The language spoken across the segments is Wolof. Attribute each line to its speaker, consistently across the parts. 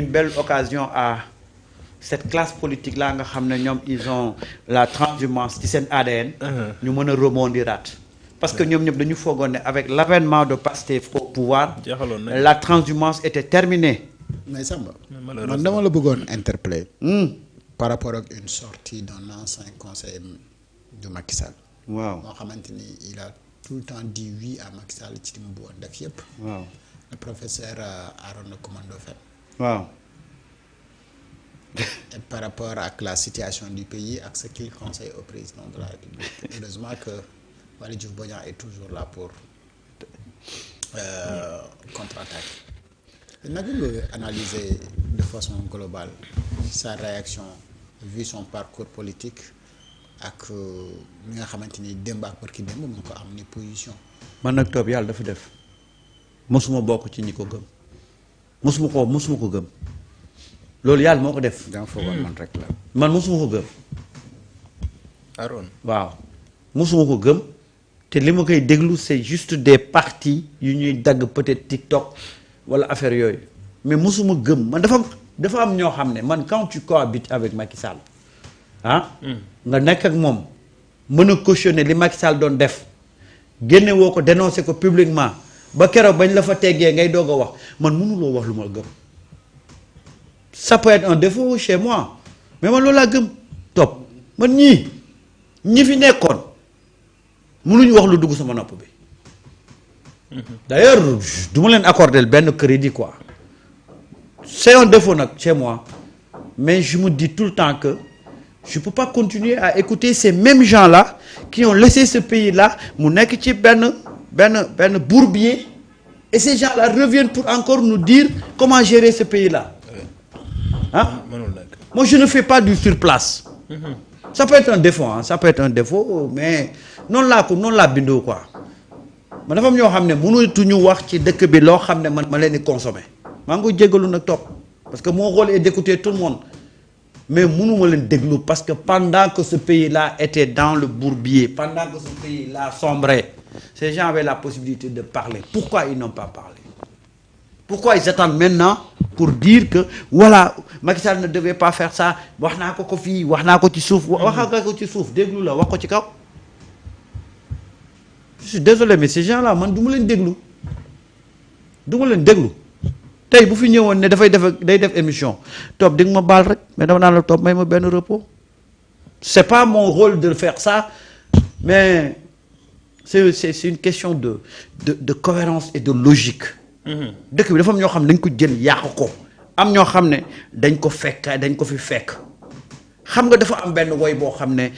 Speaker 1: une belle occasion à cette classe politique là nga xam ne ñoom ils ont la transhumance ci seen ADN. ñu mën a rebondiraat. parce que ñoom ñëpp dañu foogoon ne avec l'avènement de Pastef au pouvoir. la transhumance était terminée.
Speaker 2: mais Samba man dama la bëggoon interpeller. par rapport ak une sortie d'un ancien conseiller du Macky Sall.
Speaker 1: waaw
Speaker 2: moo xamante ni il a tout le temps dit oui à Macky Sall ci li mu bëggoon def yëpp.
Speaker 1: waaw
Speaker 2: le professeur Arona Coumando Fell.
Speaker 1: waaw.
Speaker 2: Et par rapport ak la situation du pays ak ce qu'il conseille au président de la République. Heureusement que Waly Diouf Bodiang est toujours là pour contre-attaquer. naka nga analyser de façon globale sa réaction vu son parcours politique ak li nga xamante ni démb ak barki démb mu ko am ni position.
Speaker 1: man nag toog yàlla dafa def mosuma bokk ci ñi ko gëm mosuma ko gëm loolu yàlla moo ko def.
Speaker 2: dama foogoon man rek la.
Speaker 1: man mosuma ko gëm.
Speaker 3: Aaron
Speaker 1: waaw mosuma ko gëm te li ma koy déglu c'est juste des parties yu ñuy dagg peut-être TikTok wala affaire yooyu mais mosuma gëm man dafa am ñoo xam ne man quand tu cohabites avec Macky Sall nga nekk ak moom mën a cautionner li Macky Sall doon def génne woo ko dénoncer ko publiquement ba keroog bañ la fa teggee ngay doog a wax man mënuloo wax lu ma gëm. ça peut être un défaut chez moi mais man loolu laa gëm topp man ñi fi nekkoon mënuñu wax lu dugg sama nopp bi d'ailleurs du ma leen accorder benn crédit quoi c'est un défaut nag chez moi mais je me dis tout le temps que je peux pas continuer à écouter ces mêmes gens-là qui ont laissé ce pays-là mu nekk ci benn bourbier et ces gens-là reviennent pour encore nous dire comment gérer ce pays-là. Moi je ne fais pas du surplace. Ça peut être un défaut ça peut être un défaut mais noonu laa bindoo quoi man dafa am ñoo xam ne mënatuñu wax ci dëkk bi loo xam ne man ma leen di consommer maa ngi ko jéggalu nag topp parce que mon rôle est d'écouter tout le monde mais mënuma leen déglu parce que pendant que ce pays-là était dans le bourbier pendant que ce pays-là sombrait ces gens avaient la possibilité de parler pourquoi ils n'ont pas parlé pourquoi ils attendent maintenant pour dire que voilà Macky Sall ne devait pas faire ça wax naa ko fii wax naa ko ci suuf wax naa ko ci suuf déglu la wax ko ci kaw je suis désolé mais ces gens là man du ma leen déglu tey bu fi ñëwoon ne day def émission toog di nga ma baal rek mais dama naan la toog may ma benn repos c'est pas mon rôle de faire ça mais c'est une question de cohérence et de logique dëkk bi dafa am ñoo xam ne dañ ko jël yàq ko am ñoo xam ne dañ ko fi fekk xam nga dafa am benn woy boo xam ne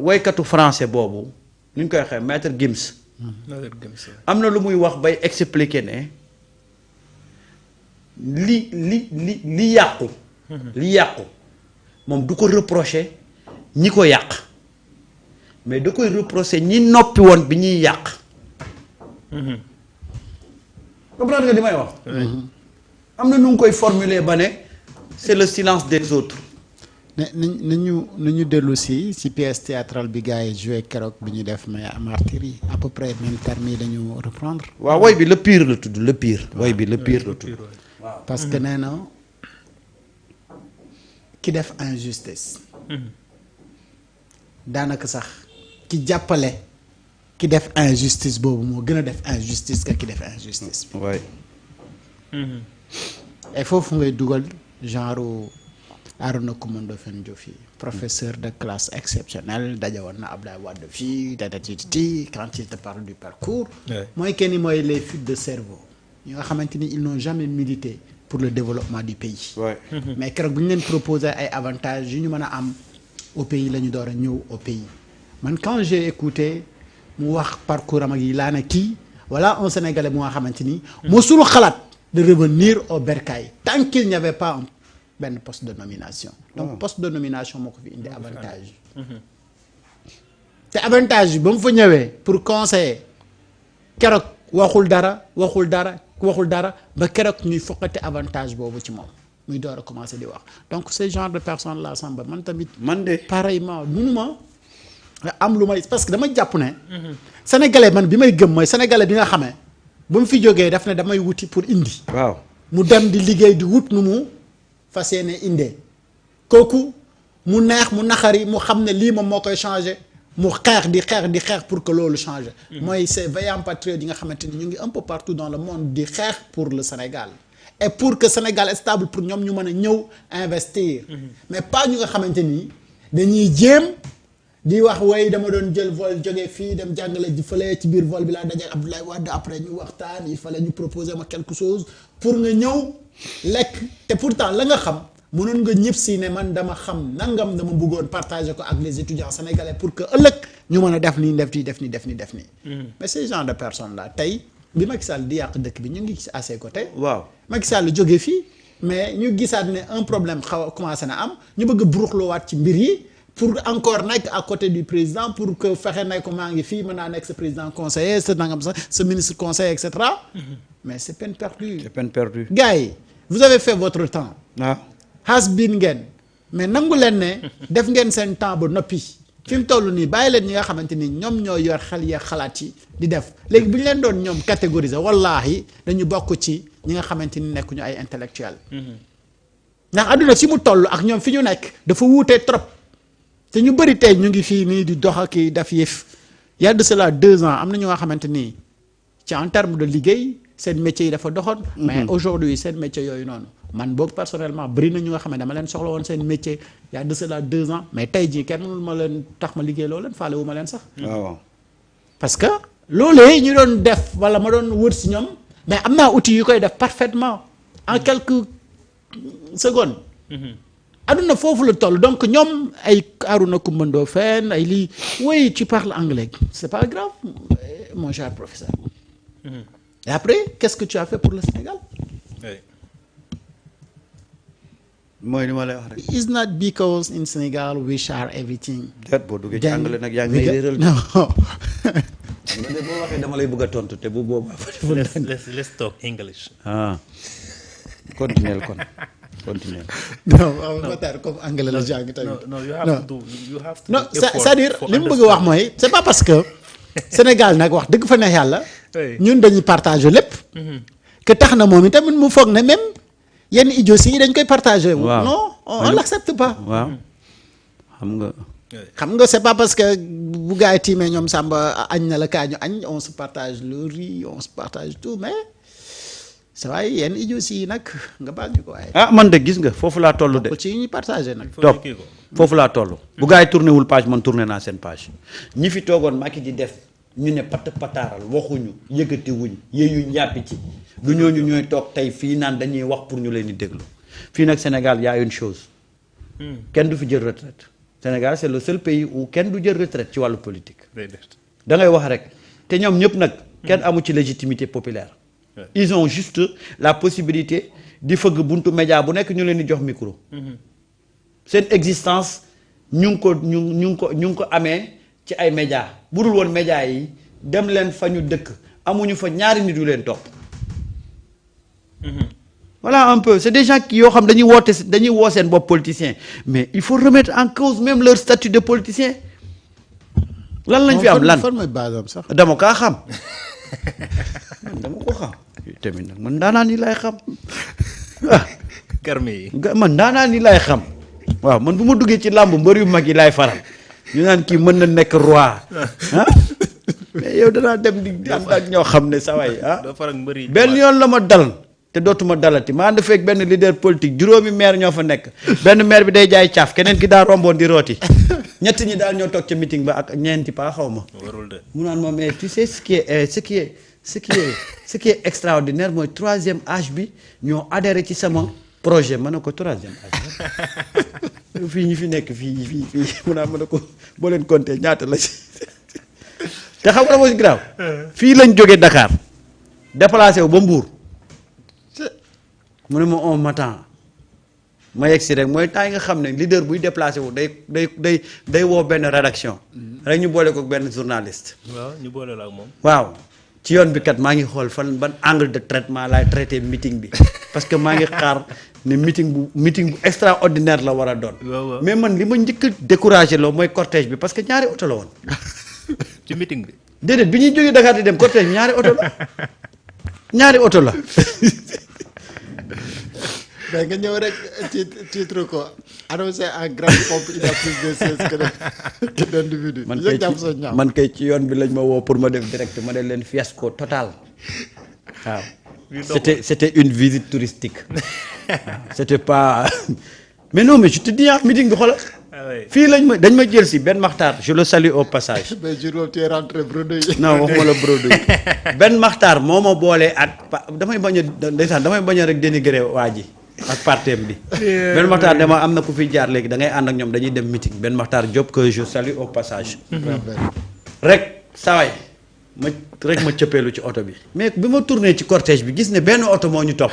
Speaker 1: woykatu français boobu nu ñu koy waxee maître Gims am na lu muy wax bay expliquer ne li yàqu moom du ko reprocher ñi ko yàq mais da koy reprocher ñi noppi woon bi ñuy yàq comprendre nga li may wax am na nu ngi koy formuler ba ne c'est le silence des autres
Speaker 2: nañu dellu si pièce théâtrale bi gars yi joué keroog bi ñu def mais martyr yi à peu près même terme yi dañu reprendre
Speaker 1: waaw woy bi le pire la tudd le pire woy bi le pire la tudd
Speaker 2: parce que nee na ki def injustice daanaka sax ki jàppale ki def injustice boobu moo gën a def injustice que ki def injustice bi
Speaker 1: waay
Speaker 2: et foofu ngay dugal genre Arona Coumando Fell fii professeur de classe exceptionnelle dajawoon na Abdoulaye Wade fii tatatiti quand il te parle du parcours mooy kenn mooy les fuites de cerveau ñi nga xamante ni ils n'ont jamais milité pour le développement du pays mais keroog bu ñu leen proposé ay avantages yu ñu mën a am au pays la ñu door a ñëw au pays man quand j'ai écouté mu wax parcours am ak yi laa ne kii voilà un Sénégalais bu nga xamante ni mosul xalaat de revenir au bercail tant qu'il n'y avait pas benn poste de nomination donc poste de nomination moo ko fi indi avantage te avantage ba mu fa ñëwee pour conseiller keroog waxul dara ba keroog ñuy foqate avantage boobu ci moom muy door a commencer di wax donc ce genre de personne là Samba man tamit
Speaker 1: man de
Speaker 2: pareillement munuma am lu may parce que dama jàpp ne sénégalais man bi may gëm mooy sénégalais bi nga xamee ba mu fi jógee daf ne damay wuti pour indi
Speaker 1: waaw
Speaker 2: mu dem di liggéey di wut nu mu fas yéene indee kooku mu neex mu naxari mu xam ne lii moom moo koy changer mu xeex di xeex pour que loolu changer. mooy ces vaillants patriotes yi nga xamante ni ñu ngi un peu partout dans le monde di xeex pour le Sénégal et pour que Sénégal est stable pour ñoom ñu mën a ñëw investir. mais pas ñu nga xamante ni dañuy jéem di wax way dama doon jël vol jógee fii dem jàngale ji fële ci biir vol bi laa daje Abdoulaye Wade après ñu waxtaan il fallait ñu proposer ma quelque chose pour nga ñëw lekk te pourtant la nga xam. mënoon nga ñëpp si ne man dama xam nangam dama bëggoon partager ko ak les étudiants sénégalais pour que ëllëg ñu mën a def nii def nii. mais ces genre de personnes là tey bi Macky Sall di yàq dëkk bi ñu ngi à ses côtés.
Speaker 1: waaw
Speaker 2: Macky Sall jógee fii mais ñu gisaat ne un problème xaw a commencé na am ñu bëgg a buruxluwaat ci mbir yi pour encore nekk à côté du président pour que fexe ne ko maa ngi fii mën naa nekk sa président conseiller sa nangam sax sa ministre conseiller et cetera. mais c'est peine perdue.
Speaker 1: c'est peine perdue.
Speaker 2: gars yi vous avez fait votre temps.
Speaker 1: waaw.
Speaker 2: has been ngeen mais nangu leen ne def ngeen seen temps ba noppi fi mu toll nii bàyyi leen ñi nga xamante ni ñoom ñoo yor xel ya xalaat yi di def léegi bu ñu leen doon ñoom catégoriser wallaahi dañu bokk ci ñi nga xamante ni nekkuñu ay intellectuel ndax àdduna si mu toll ak ñoom fi ñu nekk dafa wuutee trop te ñu bëri tey ñu ngi fii nii di dox ak def yëf y a de cela 2 ans am na ñu nga xamante ni ci en terme de liggéey seen métier yi dafa doxoon. mais aujourd'hui seen métier yooyu noonu. man boog personnellement bëri na ñu nga xam ne dama leen soxla woon seen métier y a de cela 2 ans mais tey jii kenn mënul ma leen tax ma liggéey loolu leen faale wu ma leen sax.
Speaker 1: waaw.
Speaker 2: parce que loolee ñu doon def wala ma doon wër si ñoom mais am naa outil yu koy def parfaitement en quelques secondes. aduna foofu la toll donc ñoom ay Arouna Coumba Ndoffène ay lii oui tu parles anglais c'est pas grave mon cher professeur. Et après qu'est-ce que tu as fait pour le Sénégal?
Speaker 1: mooy li ma lay wax rek.
Speaker 2: It's not because in Sénégal we share everything.
Speaker 1: déet boo duggee ci anglais nag yaa ngi may réeral.
Speaker 2: non.
Speaker 1: man de boo waxee dama lay bëgg a tontu te bu boobaa.
Speaker 3: let's talk English.
Speaker 1: ah continuer kon continuer.
Speaker 2: non Matar comme anglais la jàng tamit.
Speaker 3: no you have to do
Speaker 2: non c'est-à-dire li mu bëgg a wax mooy c'est pas parce que Sénégal nag wax dëgg fa neex yàlla. ñun dañuy partager lépp. que tax na moom itamit mu foog ne même. yenn idioties yi dañ koy partager.
Speaker 1: waaw
Speaker 2: non on l'accepte pas.
Speaker 1: waaw
Speaker 2: xam nga c'est pas parce que bu gaa yi tiimee ñoom Samba añ na la kaa ñu añ on se partage le riz on se partage tout mais c'est vrai yenn idioties yi nag nga baal ñu ko waaye.
Speaker 1: ah man de gis nga foofu laa toll de.
Speaker 2: ko ci ñuy partager nag.
Speaker 1: topp foofu laa toll. bu gaa yi tourné wul page man tourné naa seen page ñi fi toogoon Macky di def ñu ne patt pataaral waxuñu yëkkati wuñ yéeyu ñàppi ci. du ñooñu ñooy toog tey fii naan dañuy wax pour ñu leen di déglu fii nag Sénégal y a une chose kenn du fi jël retraite Sénégal c'est le seul pays où kenn du jël retraite ci wàllu politique da ngay wax rek te ñoom ñëpp nag kenn amu ci légitimité populaire ils ont juste la possibilité di fëgg buntu média bu nekk ñu leen di jox micro seen existence ñu ngi ko amee ci ay média bu dul woon média yi dem leen fa ñu dëkk amuñu fa ñaari nit yu leen topp voilà un peu c'est des gens qui yoo xam dañuy woo seen bopp politicien mais il faut remettre en cause même leur statut de politicien lan lañ fi am lan
Speaker 2: fan mooy basam sax
Speaker 1: dama kaa xam dama ko xam tamit nag man daanaa ni lay xam ah
Speaker 3: garmi yi
Speaker 1: man daanaa ni lay xam waaw man bu ma duggee ci làmb mbër yu mag yi laay faral ñu naan kii mën na nekk roi ah mais yow danaa dem di ànd ak ñoo xam ne sa waay ah benn yoon la ma dal te dootuma dalati ma ànd fekk benn leader politique juróomi maire ñoo fa nekk benn maire bi day jaay caaf keneen ki daa romboon di rooti ñett ñi daal ñoo toog ca meeting ba ak ñeenti paa xaw ma mu naan ma mais tu sais ce qui est extraordinaire mooy 3e âge bi ñoo adhéré ci sama projet ma ne ko 3e âge fii ñi fi nekk fii mu naan ma ne ko boo leen compter ñaata la ci te xam nga mooy grave fii lañ jógee Dakar déplacé wu ba Mbour mu ne ma on m'attend ma yegg si rek mooy temps yi nga xam ne leader buy déplacé wu day woo benn rédaction rek ñu boole ko benn journaliste.
Speaker 3: waaw ñu boole la ak moom.
Speaker 1: waaw ci yoon bi kat maa ngi xool fan ban angle de traitement laay traité meeting bi parce que maa ngi xaar ne meeting bu extraordinaire la war a doon. mais man li ma njëkk a découragé loo mooy cortège bi parce que ñaari oto la woon.
Speaker 3: ci meeting bi.
Speaker 1: déedéet bi ñuy jógee Dakar di dem cortège bi ñaari oto la.
Speaker 2: mais nga ñëw rek titre ko annoncé en grande pompe il a plus de sièges que d'individu.
Speaker 1: man kay ci yoon bi lañ ma woo pour ma def direct ma ne leen fiasco total waaw. c'était une visite touristique waaw c'était pas mais non mais je te dis meeting bi xoolal. fii dañ ma jël si Ben Makhtar je le salue au passage.
Speaker 2: mais jour boobu tu es rentré Bredouille.
Speaker 1: non waxuma la Bredouille Ben Makhtar moo ma boolee ak damay bañ a ndeysaan damay bañ a rek dénigré waa ji ak parteem bi. Ben Makhtar dama am na ku fi jaar léegi da ngay ànd ak ñoom dañuy dem meeting Ben Makhtar Diop que je salue au passage. rek saway ma cëppeelu ci oto bi mais bi ma tourné ci cortège bi gis ne benn oto moo ñu topp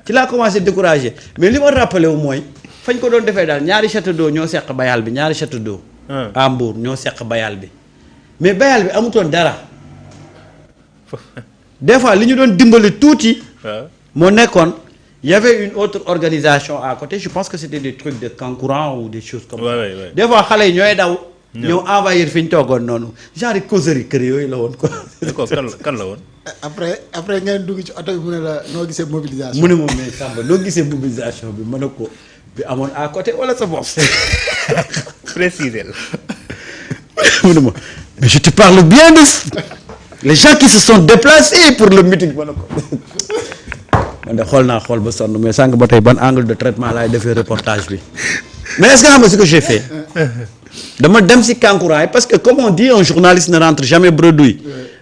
Speaker 1: ci laa commencé découragé mais li ma rappelé wu mooy fañ ko doon defee daal ñaari château d'eau ñoo seq bayal bi ñaari château d'eau à Mbour ñoo seq bayal bi mais bayal bi amutoon dara des fois li ñu doon dimbali tuuti moo nekkoon y avait une autre organisation à côté je pense que c'était des trucs de Kankourang ou des choses comme ça des fois xale yi ñooy daw ñëw envahir fi ñu toogoon noonu genre causerie kër yooyu la woon quoi.
Speaker 3: kan la woon.
Speaker 2: après ngeen dugg ci oto bi mu ne la noo gisee mobilisation.
Speaker 1: mu ne moom mais Samba noo gisee mobilisation bi mën a ko bi amoon à côté wala sa bopp.
Speaker 3: préciser la.
Speaker 1: mu ne ma mais je te parle bien de les gens qui se sont déplacés pour le meeting mën a ko. man de xool naa xool ba sonn mais sànq ba tey ban angle de traitement laay defee reportage bi mais est-ce que xam nga ce que j'ai fait. dama dem ci Kankourang yi parce que comme on dit un journaliste ne rentre jamais bredouille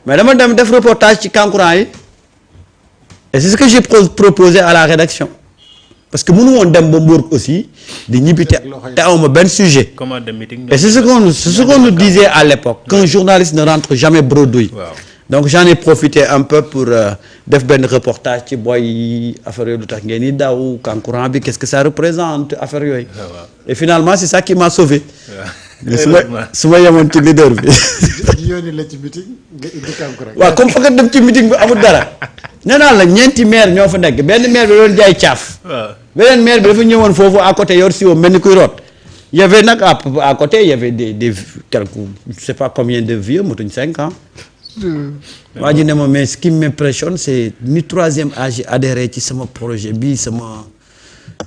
Speaker 1: mais dama dem def reportage ci Kankourang yi et c'est ce que j'ai proposé à la rédaction parce que mënu woon dem ba Mbour aussi di ñibbi te awma benn sujet et c'est ce qu'on nous disait à l'époque qu'un journaliste ne rentre jamais bredouille donc j'en ai profité un peu pour def benn reportage ci booy affaire yooyu lu tax ngeen di daw Kankourang bi qu'est-ce que ça représente affaire yooyu et finalement c'est ça qui m'a sauvé su ma yemoon ci leader bi
Speaker 2: yónni la ci meeting nga indi Kankourang
Speaker 1: waaw comme fa nga dem ci meeting bi amul dara nee naa la ñeenti maire ñoo fa nekk benn maire bi doon jaay caaf beneen maire bi dafa ñëwoon foofu à côté yor siwo mel ni kuy root y avait nag à côté y avait des quelques je sais pas combien de vieux motuñ 5 ans waa ji ne ma mais ce qui m'impressionne c'est ni troisième âge adhéré ci sama projet bi sama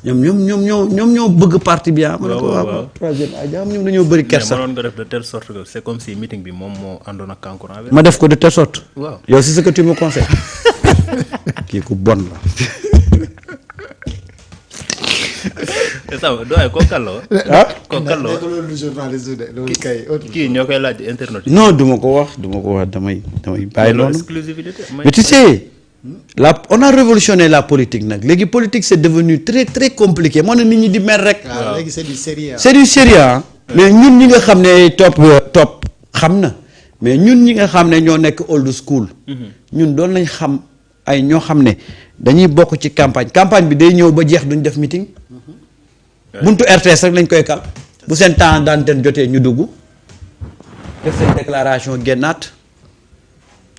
Speaker 1: ñoom ñoo bëgg parti bi ma ne ko waaw troisième âge ñoom dañoo bëri kersa.
Speaker 3: mais mënoon nga def de telle sorte que c'est comme si meeting bi moom moo àndoon ak Kankourang bi.
Speaker 1: ma def ko de telle sorte.
Speaker 3: waaw
Speaker 1: yow c'est ce que tu me conseilles. kii ku bon la.
Speaker 3: ça va doy ko kan la woon. ko kan la woon
Speaker 2: loolu journaliste de loolu kay.
Speaker 3: kii ñoo koy laaj internet.
Speaker 1: non du ma ko wax damay bàyyi noonu.
Speaker 3: exclusivité
Speaker 1: mais tu sais. on a révolutionné la politique nag léegi politique c'est devenu très très compliqué moo ne nit ñi di mer rek.
Speaker 2: waaw léegi c'est du sérieux.
Speaker 1: c'est du sérieux mais ñun ñi nga xam ne topp xam na mais ñun ñi nga xam ne ñoo nekk old school. ñun doon nañ xam ay ñoo xam ne dañuy bokk ci campagne bi day ñëw ba jeex duñ def meeting. buntu RTS rek lañ koy kal bu seen temps d'antenne jotee ñu dugg def seen déclaration génnaat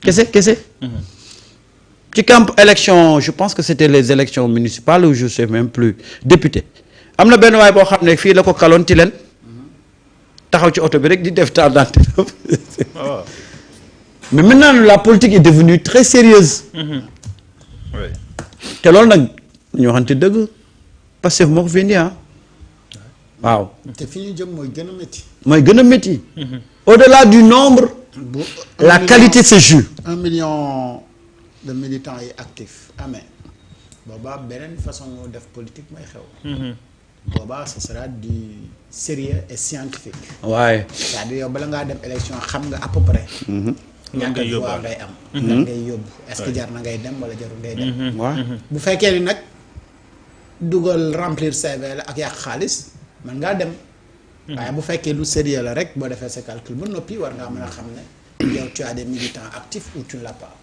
Speaker 1: kese. ci élection je pense que c'était les élections municipales ou je sais même plus député am na benn waay boo xam ne fii la ko kaloon ci leen taxaw ci oto bi rek di def temps d'antenne mais maintenant la politique est devenue très sérieuse te loolu nag ñu waxante dëgg Pastef moo ko fi indi waaw
Speaker 2: te fi ñu jëm mooy
Speaker 1: gën a métti au-delà du nombre la qualité se joue
Speaker 2: 1 million de militants yi actifs amee boobaa beneen façon moo def politique may xew boobaa ce sera du sérieux et scientifique
Speaker 1: waaye
Speaker 2: c'est-à-dire yow bala ngaa dem élection xam nga à peu près ñaata voix ngay am lan ngay yóbbu est-ce que jar na ngay dem wala jarul ngay dem
Speaker 1: waaw
Speaker 2: bu fekkee ni nag dugal remplir CV la ak yàq xaalis man ngaa dem waaye bu fekkee lu sérieux la rek boo defee sa calcul ba noppi war ngaa mën a xam ne yow tu as des militants actifs ou tu ne l'as pas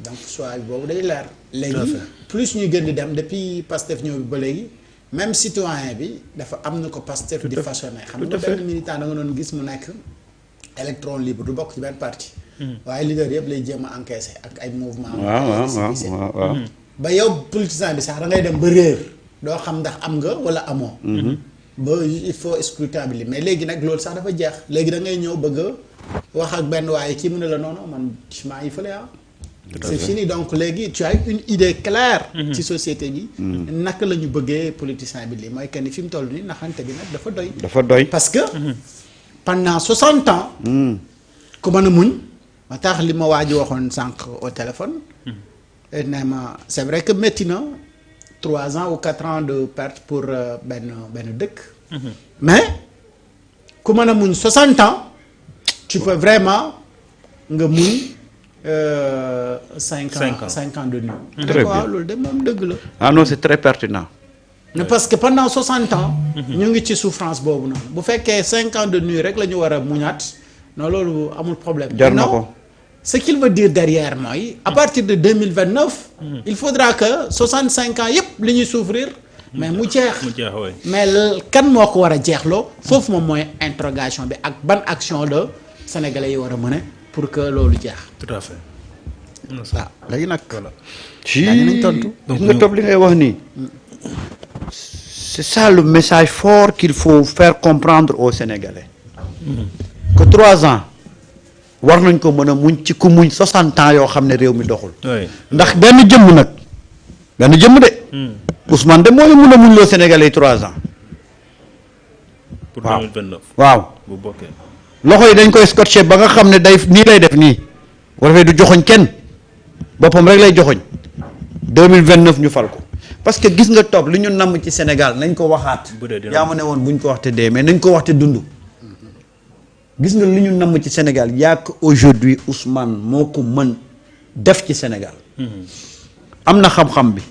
Speaker 2: donc soit boobu day leer léegi plus ñuy gën di dem depuis Pastef ñëw bi ba léegi même citoyen bi dafa am na ko Pastef di façonné xam nga benn militant da nga doon gis mu nekk électron libre du bokk ci benn parti waaye leader yëpp lay jéem a encaissé ak ay mouvement
Speaker 1: waaw
Speaker 2: ba yow politicien bi sax da ngay dem ba réer doo xam ndax am nga wala amoo ba il faut scrutabiliser mais léegi nag loolu sax dafa jeex léegi da ngay ñëw bëgg a wax ak benn waaye kii mu ne la non man maa ngi fële c'est fini donc léegi tu as une idée claire ci société bi naka la ñu bëggee politicien bi lii mooy que ni fi mu toll nii naxante bi nag dafa doy parce que pendant 60 ans ku mën a muñ ma tax li ma waa ji waxoon sànq au téléphone nee ma c'est vrai que métti na 3 ans ou 4 ans de perte pour benn dëkk mais ku mën a muñ 60 ans tu peux vraiment nga muñ 5 ans de nuit.
Speaker 1: Très bien
Speaker 2: waaw loolu de moom dëgg la.
Speaker 1: ah non c'est très pertinent.
Speaker 2: parce que pendant 60 ans. ñu ngi ci souffrance boobu noonu. bu fekkee 5 ans de nuit rek la ñu war a muñaat non loolu amul problème.
Speaker 1: jar na ko
Speaker 2: ce qu'il veut dire derrière mooy. à partir de 2029. il faudra que 65 ans yëpp li ñuy souffrir. mais mu jeex mais kan moo ko war a jeexloo. foofu moom mooy interrogation bi ak ban action la sénégalais yi war a mener pour que loolu jeex.
Speaker 3: tout à fait.
Speaker 2: waaw léegi nag.
Speaker 1: nañ tontu. gis nga topp li ngay wax nii. c'est ça le message fort qu'il faut faire comprendre aux Sénégalais. que 3 ans war nañ ko mën a muñ ci ku muñ 60 ans yoo xam ne réew mi doxul. ndax benn jëmm nag benn jëmm de. Ousmane de moo ñu mun a muñ loo Sénégalais 3 ans.
Speaker 3: pour 2029.
Speaker 1: waaw
Speaker 3: bu bokkee.
Speaker 1: loxo yi dañ koy scotché ba nga xam ne day nii lay def nii. war fee du joxoñ kenn boppam rek lay joxoñ 2029 ñu fal ko parce que gis nga toog li ñu namm ci Sénégal nañ ko waxaat. yaa ma ne woon buñ ko waxte dee mais nañ ko waxte dund. gis nga li ñu namm ci Sénégal yaa ko aujourd'hui Ousmane moo ko mën def ci Sénégal. am na xam-xam bi